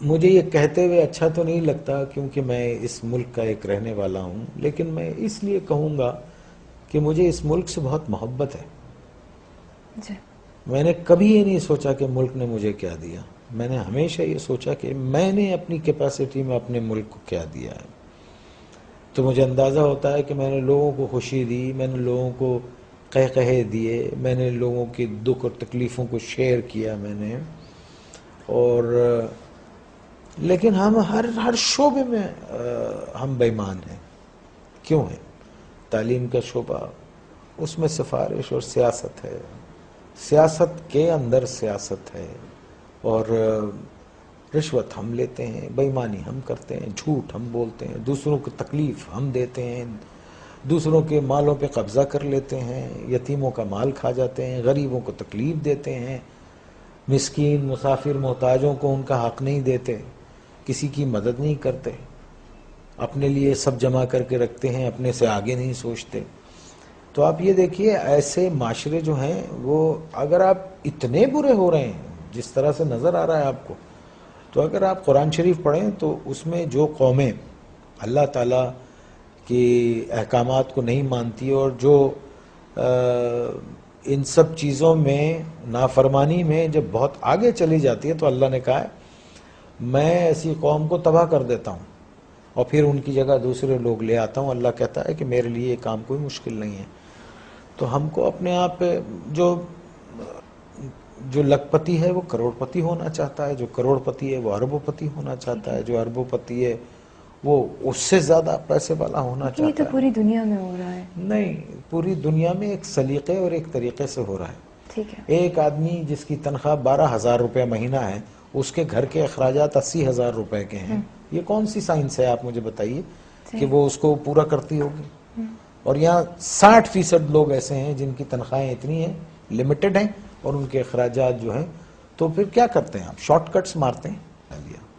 مجھے یہ کہتے ہوئے اچھا تو نہیں لگتا کیونکہ میں اس ملک کا ایک رہنے والا ہوں، لیکن میں اس لیے کہوں گا کہ مجھے اس ملک سے بہت محبت ہے۔ جی میں نے کبھی یہ نہیں سوچا کہ ملک نے مجھے کیا دیا، میں نے ہمیشہ یہ سوچا کہ میں نے اپنی کیپیسٹی میں اپنے ملک کو کیا دیا ہے۔ تو مجھے اندازہ ہوتا ہے کہ میں نے لوگوں کو خوشی دی، میں نے لوگوں کو قہقہے دیے، میں نے لوگوں کی دکھ اور تکلیفوں کو شیئر کیا میں نے، اور لیکن ہم ہر شعبے میں ہم بے ایمان ہیں۔ کیوں ہیں؟ تعلیم کا شعبہ، اس میں سفارش اور سیاست ہے، سیاست کے اندر سیاست ہے، اور رشوت ہم لیتے ہیں، بے ایمانی ہم کرتے ہیں، جھوٹ ہم بولتے ہیں، دوسروں کو تکلیف ہم دیتے ہیں، دوسروں کے مالوں پہ قبضہ کر لیتے ہیں، یتیموں کا مال کھا جاتے ہیں، غریبوں کو تکلیف دیتے ہیں، مسکین مسافر محتاجوں کو ان کا حق نہیں دیتے، کسی کی مدد نہیں کرتے، اپنے لیے سب جمع کر کے رکھتے ہیں، اپنے سے آگے نہیں سوچتے۔ تو آپ یہ دیکھیے ایسے معاشرے جو ہیں وہ اگر آپ اتنے برے ہو رہے ہیں جس طرح سے نظر آ رہا ہے آپ کو، تو اگر آپ قرآن شریف پڑھیں تو اس میں جو قومیں اللہ تعالیٰ کی احکامات کو نہیں مانتی اور جو ان سب چیزوں میں نافرمانی میں جب بہت آگے چلی جاتی ہے تو اللہ نے کہا ہے میں ایسی قوم کو تباہ کر دیتا ہوں اور پھر ان کی جگہ دوسرے لوگ لے آتا ہوں۔ اللہ کہتا ہے کہ میرے لیے یہ کام کوئی مشکل نہیں ہے۔ تو ہم کو اپنے آپ جو لکھ پتی ہے وہ کروڑ پتی ہونا چاہتا ہے، جو کروڑ پتی ہے وہ اربوں پتی ہونا چاہتا ہے، جو اربوں پتی ہے وہ اس سے زیادہ پیسے والا ہونا لیکن یہ تو چاہتا ہے۔ پوری دنیا میں ہو رہا ہے۔ نہیں، پوری دنیا میں ایک سلیقے اور ایک طریقے سے ہو رہا ہے۔ ٹھیک ہے۔ ایک آدمی جس کی تنخواہ 12,000 روپے مہینہ ہے، اس کے گھر کے اخراجات 80,000 روپے کے ہیں، یہ کون سی سائنس ہے آپ مجھے بتائیے کہ وہ اس کو پورا کرتی ہوگی؟ اور یہاں 60% لوگ ایسے ہیں جن کی تنخواہیں اتنی ہیں، لمیٹڈ ہیں، اور ان کے اخراجات جو ہیں، تو پھر کیا کرتے ہیں آپ؟ شارٹ کٹس مارتے ہیں۔